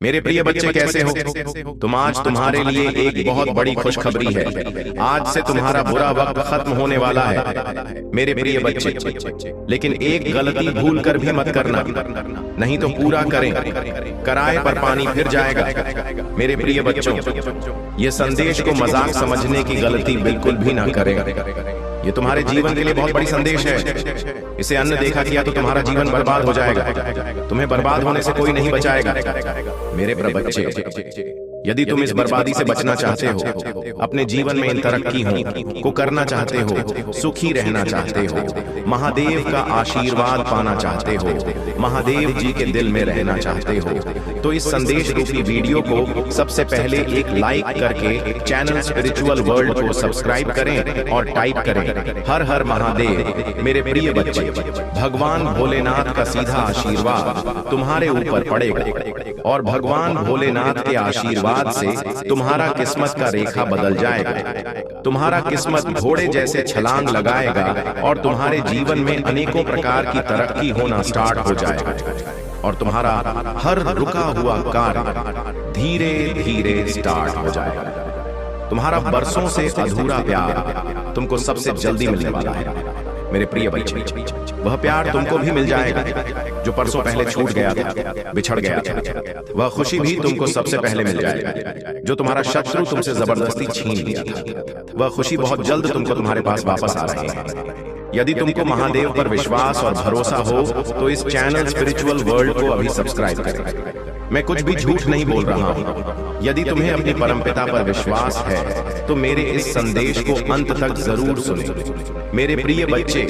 मेरे प्रिय बच्चे कैसे हो तुम। आज तुम्हारे लिए एक बहुत बड़ी खुशखबरी है। आज से तुम्हारा बुरा वक्त खत्म होने वाला है मेरे प्रिय बच्चे। लेकिन एक गलती भूल कर भी मत करना, नहीं तो पूरा करें कराए पर पानी फिर जाएगा। मेरे प्रिय बच्चों, ये संदेश को मजाक समझने की गलती बिल्कुल भी ना करें। ये तुम्हारे जीवन के लिए बहुत बड़ी संदेश है। इसे अन्य देखा किया तो तुम्हारा जीवन बर्बाद हो जाएगा। तुम्हें बर्बाद होने से कोई नहीं बचाएगा। मेरे प्रिय बच्चे, यदि तुम इस बर्बादी से बचना चाहते हो, अपने जीवन में इन तरक्की को करना चाहते हो, सुखी रहना चाहते हो, महादेव का आशीर्वाद पाना चाहते हो, महादेव जी के दिल में रहना चाहते हो, तो इस संदेश रूपी वीडियो को सबसे पहले एक लाइक करके चैनल स्पिरिचुअल वर्ल्ड को सब्सक्राइब करें और टाइप करें हर हर महादेव। मेरे प्रिय बच्चे, भगवान भोलेनाथ का सीधा आशीर्वाद तुम्हारे ऊपर पड़ेगा और भगवान भोलेनाथ के आशीर्वाद से तुम्हारा किस्मत का रेखा बदल जाएगा। तुम्हारा किस्मत घोड़े जैसे छलांग लगाएगा और तुम्हारे जीवन में अनेकों प्रकार की तरक्की होना स्टार्ट हो जाएगा और तुम्हारा हर रुका हुआ कार्य धीरे धीरे स्टार्ट हो जाएगा। तुम्हारा बरसों से अधूरा प्यार तुमको सबसे जल्दी मिलने वाला है। मेरे प्रिय बच्चे, वह प्यार तुमको भी मिल जाएगा जो परसों पहले छूट गया था, बिछड़ गया था। वह खुशी भी तुमको सबसे पहले मिल जाएगा जो तुम्हारा शत्रु तुमसे जबरदस्ती छीन लिया था। वह खुशी बहुत जल्द तुमको तुम्हारे पास वापस आ रही है। यदि तुमको महादेव पर विश्वास और भरोसा हो तो इस चैनल स्पिरिचुअल वर्ल्ड को अभी सब्सक्राइब करें। मैं कुछ भी झूठ नहीं बोल रहा हूँ। यदि तुम्हें अपने परमपिता पर विश्वास है तो मेरे इस संदेश को अंत तक जरूर सुनें। मेरे प्रिय बच्चे,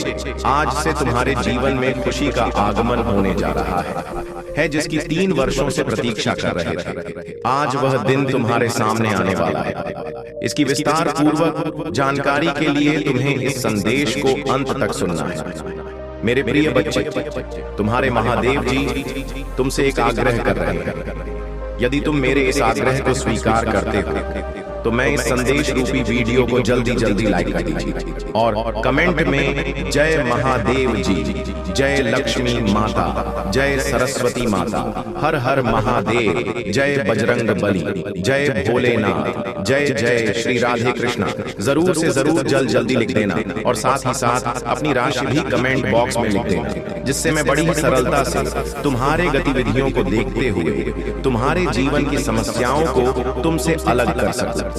आज से तुम्हारे जीवन में खुशी का आगमन होने जा रहा है जिसकी 3 वर्षों से प्रतीक्षा कर रहे थे। आज वह दिन तुम्हारे सामने आने वाला है। इसकी विस्तार पूर्वक जानकारी के लिए तुम्हें इस संदेश को अंत तक सुनना है। मेरे प्रिय बच्चे, तुम्हारे महादेव जी तुमसे एक आग्रह कर रहे हैं। यदि तुम मेरे इस आग्रह को स्वीकार करते हो तो मैं इस संदेश रूपी वीडियो को जल्दी जल्दी लाइक कर दीजिए और कमेंट में जय महादेव जी, जय लक्ष्मी माता, जय सरस्वती माता, हर हर महादेव, जय बजरंग बली, जय भोलेनाथ, जय जय श्री राधे कृष्णा जरूर से जरूर जल्दी लिख देना और साथ ही साथ अपनी राशि भी कमेंट बॉक्स में लिख देना, जिससे मैं बड़ी ही सरलता से तुम्हारे गतिविधियों को देखते हुए तुम्हारे जीवन की समस्याओं को तुमसे अलग कर सकूं।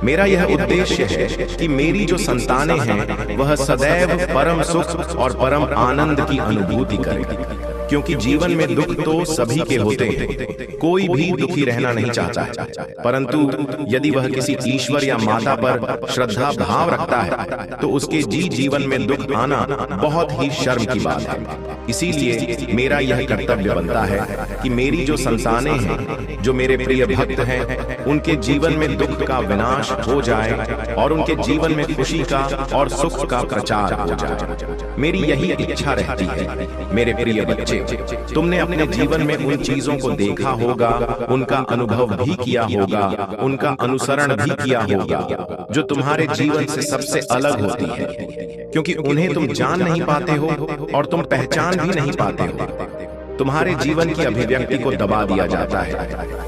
मेरा यह उद्देश्य है कि मेरी जो संतानें हैं वह सदैव परम सुख और परम आनंद की अनुभूति करें, क्योंकि जीवन में दुख तो सभी के होते हैं। कोई भी दुखी रहना नहीं चाहता है, परंतु यदि वह किसी ईश्वर या माता पर श्रद्धा भाव रखता है तो उसके जीवन में दुख आना बहुत ही शर्म की बात है। इसीलिए मेरा यह कर्तव्य बनता है कि मेरी जो संतानें हैं, जो मेरे प्रिय भक्त हैं, उनके जीवन में दुख का विनाश हो जाए और उनके जीवन में खुशी का और सुख का प्रचार हो जाए। मेरी यही इच्छा रहती है। मेरे प्रिय बच्चे, तुमने अपने जीवन में उन चीजों को देखा होगा, उनका अनुभव भी किया होगा, उनका अनुसरण भी किया होगा जो तुम्हारे जीवन से सबसे अलग होती है, क्योंकि उन्हें तुम जान नहीं पाते हो और तुम पहचान भी नहीं पाते हो। तुम्हारे जीवन की अभिव्यक्ति को दबा दिया जाता है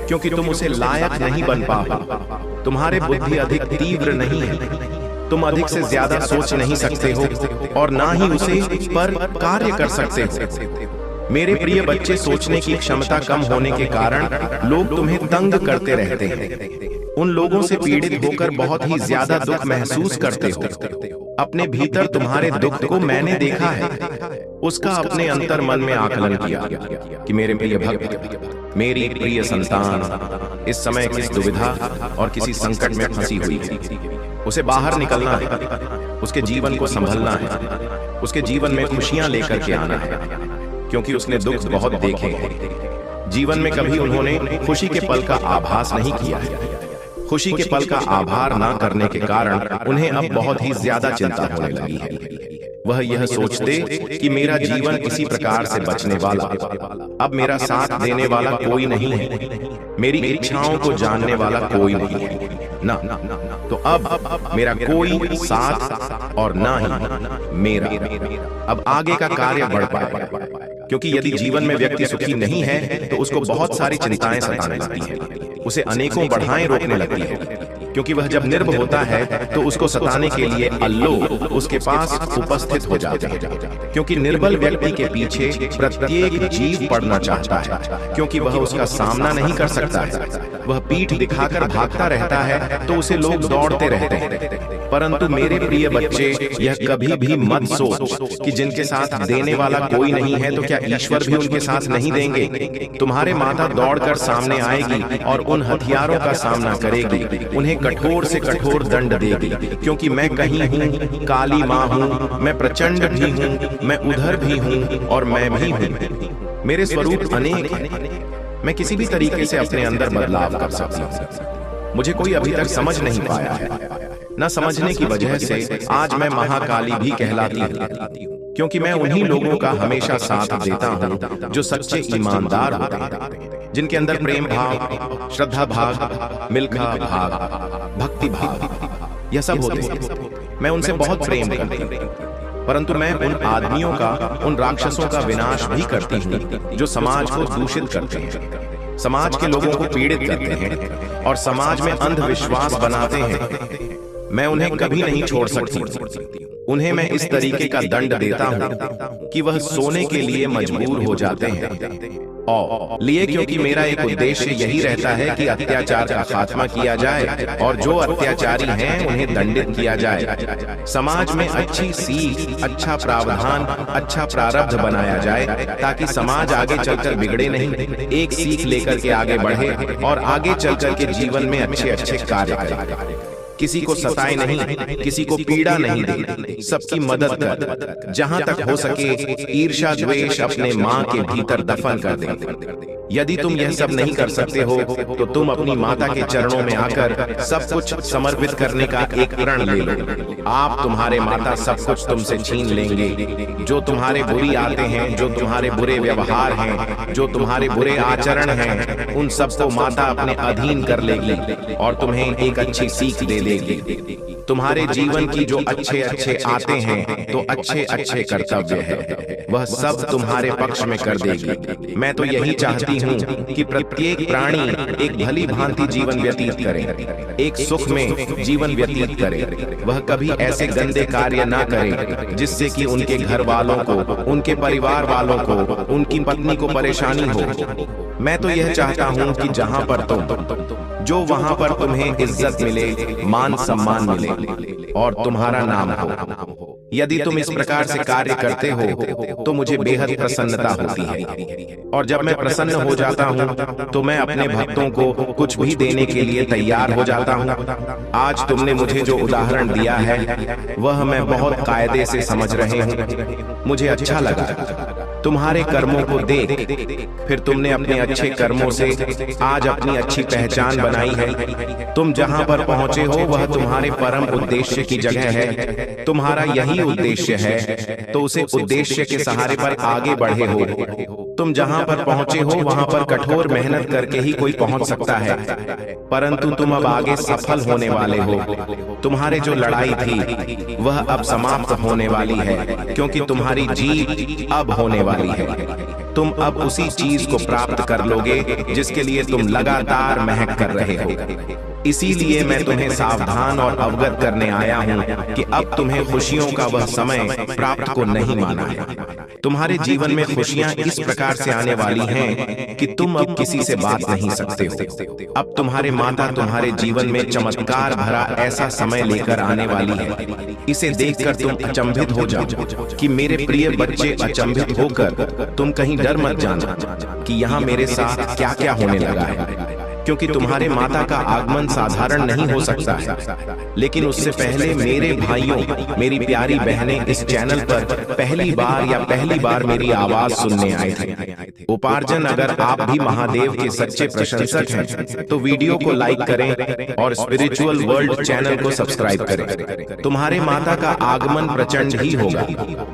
क्योंकि तुम उसे लायक नहीं बन पाओ। तुम्हारे बुद्धि अधिक तीव्र नहीं है, तुम अधिक से ज्यादा सोच नहीं सकते हो और ना ही उसे पर कार्य कर सकते हो। मेरे प्रिय बच्चे, सोचने की क्षमता कम होने के कारण लोग तुम्हें तंग करते रहते हैं। उन लोगों से पीड़ित होकर बहुत ही ज्यादा दुख महसूस करते हो। अपने भीतर तुम्हारे दुख को मैंने देखा है, उसका अपने अंतर मन में आकलन किया कि मेरे प्रिय भक्त, मेरी प्रिय संतान इस समय किस दुविधा और किसी संकट में फंसी हुई है। उसे बाहर निकलना है, उसके जीवन को संभलना है, उसके जीवन में खुशियां लेकर के आना है, क्योंकि उसने दुख बहुत देखे हैं। जीवन में कभी उन्होंने खुशी के पल का आभास नहीं किया है। खुशी के पल का आभार ना करने के कारण उन्हें अब बहुत ही ज्यादा चिंता होने लगी है। वह यह सोचते कि मेरा जीवन इसी प्रकार से बचने वाला, अब मेरा साथ देने वाला कोई नहीं है, मेरी इच्छाओं को जानने वाला कोई नहीं है ना, तो अब मेरा कोई साथ और ना ही मेरा अब आगे का कार्य बढ़ पाएगा, क्योंकि यदि जीवन में व्यक्ति सुखी नहीं है तो उसको बहुत सारी चिंताएं सताने लगती हैं, उसे अनेकों बाधाएं रोकने लगती है, क्योंकि वह जब निर्भय होता है तो उसको सताने के लिए अल्लाह उसके पास उपस्थित हो जाते हैं। क्योंकि निर्बल व्यक्ति के पीछे प्रत्येक जीव पड़ना चाहता है, क्योंकि वह उसका सामना नहीं कर सकता है। वह पीठ दिखाकर भागता रहता है तो उसे लोग दौड़ते रहते हैं। परंतु मेरे प्रिय बच्चे, यह कभी भी मत सोच कि जिनके साथ देने वाला कोई नहीं है तो क्या ईश्वर भी उनके साथ नहीं देंगे। तुम्हारे माता दौड़कर सामने आएगी और उन हथियारों का सामना करेगी, उन्हें कठोर से कठोर दंड देगी, क्योंकि मैं कहीं हूँ, काली माँ हूँ, मैं प्रचंड भी हूँ, मैं उधर भी हूँ और मैं भी हूँ। मेरे स्वरूप अनेक हैं, मैं किसी भी तरीके से अपने अंदर बदलाव कर सकता हूँ। मुझे कोई अभी तक समझ नहीं पाया है, न समझने की वजह से आज मैं महाकाली भी कहलाती हूँ, क्योंकि मैं उन्हीं लोगों का हमेशा साथ देता हूँ जो सच्चे ईमानदार होते हैं, जिनके अंदर प्रेम भाव, श्रद्धा भाव, मिल्खा भाव, भक्ति भाव यह सब होते हैं। मैं उनसे बहुत प्रेम करती हूँ, परंतु मैं उन आदमियों का, उन राक्षसों का विनाश भी करती हूँ जो समाज को दूषित करते हैं, समाज के लोगों को पीड़ित करते हैं और समाज में अंधविश्वास बनाते हैं। मैं उन्हें कभी नहीं छोड़ सकती। उन्हें मैं इस तरीके का दंड देता हूँ कि वह सोने के लिए मजबूर हो जाते हैं और लिए, क्योंकि मेरा एक उद्देश्य यही रहता है कि अत्याचार का खात्मा किया जाए और जो अत्याचारी हैं उन्हें दंडित किया जाए। समाज में अच्छी सीख, अच्छा प्रावधान, अच्छा प्रारब्ध बनाया जाए ताकि समाज आगे चलकर बिगड़े नहीं, एक सीख लेकर के आगे बढ़े और आगे चलकर के जीवन में अच्छे अच्छे कार्य करे। किसी को सताए नहीं, किसी को पीड़ा नहीं दे, सबकी मदद कर। जहां तक हो सके ईर्ष्या द्वेष अपने माँ के भीतर दफन कर दे। यदि तुम यह सब नहीं कर सकते हो तो तुम अपनी माता के चरणों में आकर सब कुछ समर्पित करने का एक प्रण ले लो। आप, तुम्हारे माता सब कुछ तुमसे छीन लेंगे। जो तुम्हारे बुरी आते हैं, जो तुम्हारे बुरे व्यवहार हैं, जो तुम्हारे बुरे आचरण हैं, उन सबको माता अपने अधीन कर लेगी और तुम्हें एक अच्छी सीख दे देगी। तुम्हारे जीवन की जो अच्छे अच्छे आते हैं तो अच्छे अच्छे कर्तव्य है, वह सब तुम्हारे पक्ष में कर देगी। मैं तो यही चाहती हूँ कि प्रत्येक प्राणी एक भली भांति जीवन व्यतीत करे, एक सुख में जीवन व्यतीत करे। वह कभी ऐसे गंदे कार्य ना करे जिससे कि उनके घर वालों को, उनके परिवार वालों को, उनकी पत्नी को परेशानी हो। मैं तो यह चाहता हूँ कि जहाँ पर जो वहां पर तुम्हें इज्जत मिले, मान सम्मान मिले और तुम्हारा नाम हो। यदि तुम इस प्रकार से कार्य करते हो तो मुझे बेहद प्रसन्नता होती है, और जब मैं प्रसन्न हो जाता हूँ तो मैं अपने भक्तों को कुछ भी देने के लिए तैयार हो जाता हूँ। आज तुमने मुझे जो उदाहरण दिया है वह मैं बहुत कायदे से समझ रहे हूँ। मुझे अच्छा लगा। तुम्हारे कर्मों को देख फिर तुमने अपने अच्छे कर्मों से आज अपनी अच्छी पहचान बनाई है। तुम जहां पर पहुंचे हो वह तुम्हारे परम उद्देश्य की जगह है। तुम्हारा यही उद्देश्य है तो उसे उद्देश्य के सहारे पर आगे बढ़े हो। तुम जहां पर पहुंचे हो वहां पर कठोर मेहनत करके ही कोई पहुंच सकता है, परंतु तुम अब आगे सफल होने वाले हो। तुम्हारे जो लड़ाई थी वह अब समाप्त होने वाली है, क्योंकि तुम्हारी जीत अब होने वाली है। तुम अब उसी चीज को प्राप्त कर लोगे जिसके लिए तुम लगातार मेहनत कर रहे हो। इसीलिए मैं तुम्हें सावधान और अवगत करने आया हूँ कि अब तुम्हें खुशियों का वह समय प्राप्त को नहीं माना है। तुम्हारे जीवन में खुशियां इस प्रकार से आने वाली हैं कि तुम अब किसी से बात नहीं सकते हो। अब तुम्हारे माता तुम्हारे जीवन में चमत्कार भरा ऐसा समय लेकर आने वाली है। इसे देखकर तुम अचंभित हो जाओ कि मेरे प्रिय बच्चे, अचंभित होकर तुम कहीं डर मत जाना कि यहाँ मेरे साथ क्या क्या होने लगा है, क्योंकि तुम्हारे माता का आगमन साधारण नहीं हो सकता है। लेकिन उससे पहले मेरे भाइयों, मेरी प्यारी बहनें इस चैनल पर पहली बार मेरी आवाज सुनने आए थे। उपार्जन, अगर आप भी महादेव के सच्चे प्रशंसक हैं तो वीडियो को लाइक करें और स्पिरिचुअल वर्ल्ड चैनल को सब्सक्राइब करें। तुम्हारे माता का आगमन प्रचंड ही होगा।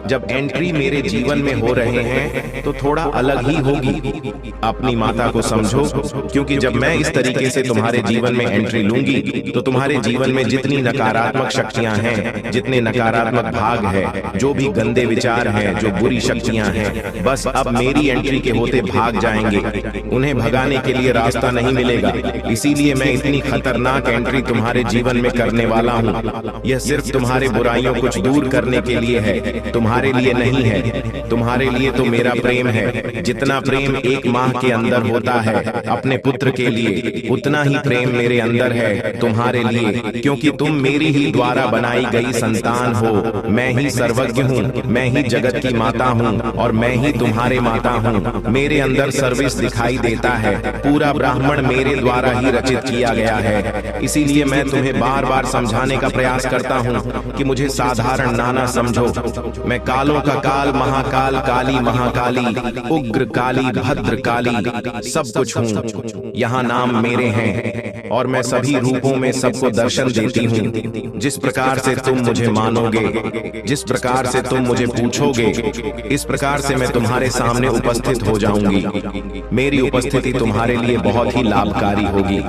जब एंट्री मेरे जीवन में हो रहे हैं तो थोड़ा अलग ही होगी। अपनी माता को समझो, क्योंकि जब मैं इस तरीके से तुम्हारे जीवन में एंट्री लूंगी तो तुम्हारे जीवन में जितनी नकारात्मक शक्तियां हैं, जितने नकारात्मक भाग है, जो भी गंदे विचार हैं, जो बुरी शक्तियां हैं, बस अब मेरी एंट्री के होते भाग जाएंगे। उन्हें भगाने के लिए रास्ता नहीं मिलेगा। इसीलिए मैं इतनी खतरनाक एंट्री तुम्हारे जीवन में करने वाला हूँ। यह सिर्फ तुम्हारे बुराइयों कुछ दूर करने के लिए है, तुम्हारे लिए नहीं है। तुम्हारे लिए तो मेरा प्रेम है। जितना प्रेम एक माँ के अंदर होता है अपने पुत्र के लिए, उतना ही प्रेम मेरे अंदर है तुम्हारे लिए, क्योंकि तुम मेरी ही द्वारा बनाई गई संतान हो। मैं ही सर्वज्ञ हूँ, मैं ही जगत की माता हूँ और मैं ही तुम्हारे माता हूँ। मेरे अंदर सर्विस दिखाई देता है। पूरा ब्राह्मण मेरे द्वारा ही रचित किया गया है। इसीलिए मैं तुम्हें बार बार समझाने का प्रयास करता हूँ कि मुझे साधारण ना समझो। मैं कालों का काल, महाकाल, काली महाकाली, उग्र काली, भद्र काली, सब कुछ हूँ। यहाँ नाम मेरे हैं और मैं सभी रूपों में सबको दर्शन देती हूँ। जिस प्रकार से तुम मुझे मानोगे, जिस प्रकार से तुम मुझे पूछोगे, इस प्रकार से मैं तुम्हारे सामने उपस्थित हो जाऊंगी। मेरी उपस्थिति तुम्हारे लिए बहुत ही लाभकारी होगी,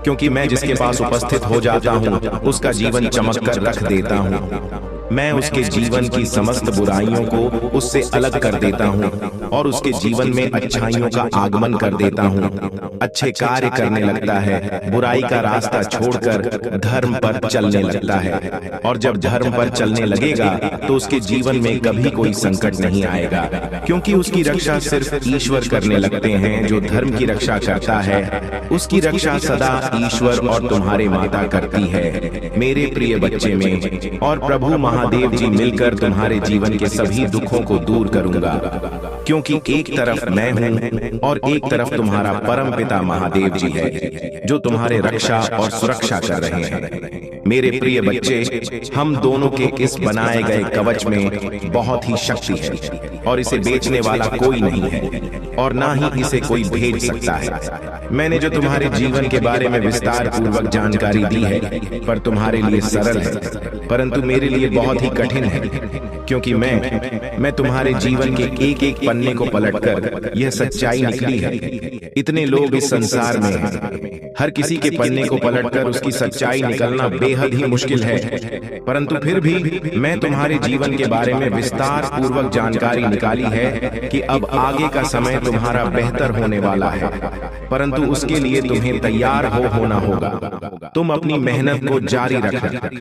क्योंकि मैं जिसके पास उपस्थित हो जाता हूँ उसका जीवन चमक कर रख देता हूँ। मैं उसके जीवन की समस्त बुराइयों को उससे अलग कर देता हूँ और उसके जीवन में अच्छाइयों का आगमन कर देता हूँ। अच्छे कार्य करने लगता है, बुराई का रास्ता छोड़कर धर्म पर चलने लगता है। और जब धर्म पर चलने लगेगा तो उसके जीवन में कभी कोई संकट नहीं आएगा, क्योंकि उसकी रक्षा सिर्फ ईश्वर करने लगते हैं। जो धर्म की रक्षा करता है उसकी रक्षा सदा ईश्वर और तुम्हारे माता करती है। मेरे प्रिय बच्चे में और प्रभु महादेव जी मिलकर तुम्हारे जीवन के सभी दुखों को दूर करूंगा, क्योंकि एक तरफ मैं हूं और एक तरफ तुम्हारा परम पिता महादेव जी है, जो तुम्हारे रक्षा और सुरक्षा कर रहे हैं। मेरे प्रिय बच्चे, हम दोनों के इस बनाए गए कवच में बहुत ही शक्ति है और इसे बेचने वाला कोई नहीं है और ना ही इसे कोई भेज सकता है। मैंने जो तुम्हारे जीवन के बारे में विस्तार पूर्वक जानकारी दी है, पर तुम्हारे लिए सरल है, परंतु मेरे लिए बहुत ही कठिन है, क्योंकि मैं तुम्हारे जीवन के एक एक पन्ने को पलटकर यह सच्चाई निकली है। इतने लोग इस संसार में हैं, हर किसी के पन्ने को पलटकर उसकी सच्चाई निकलना बेहद ही मुश्किल है, परंतु फिर भी मैं तुम्हारे जीवन के बारे में विस्तार पूर्वक जानकारी निकाली है कि अब आगे का समय तुम्हारा बेहतर होने वाला है, परंतु उसके लिए तुम्हें तैयार होना होगा। तुम अपनी मेहनत को जारी रखना।